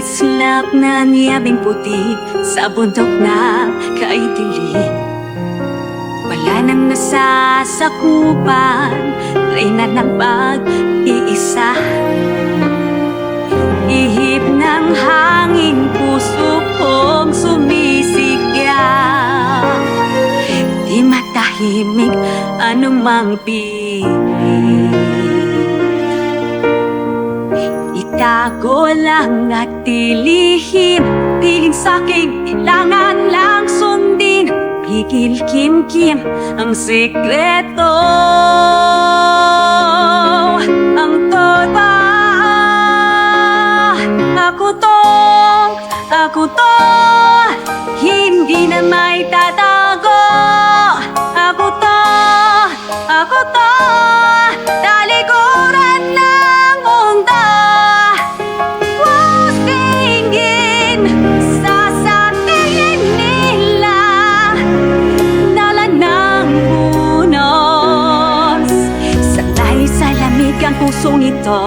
Islap na niyabing puti sa bundok na kaidilim. Wala nang nasasakupan, reyna ng pag-iisa. Ihip ng hangin, puso kong sumisigaw. Di matahimik anumang pilit. Itago lang at tilihim, piling sa'king kailangan lang sundin. Pigil kim-kim ang sikreto, ang totoo. Ako to, hindi na may tatago. Ako to, talikuran ng mundo. Pusingin sa tingin nila, dala ng unos. Sanay sa lamig ang pusong ito.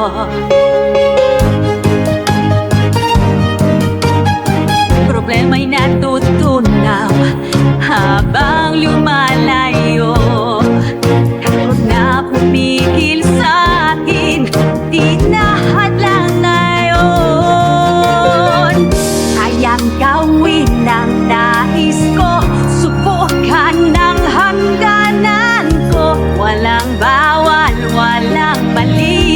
Problema'y natutunaw habang lumalayo. Takot na pumigil sa'kin, di na hadlang ngayon. Kayang gawin ang nais ko, subukan ng hangganan ko. Walang bawal, walang mali.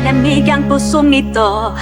Lamig ang pusong ito.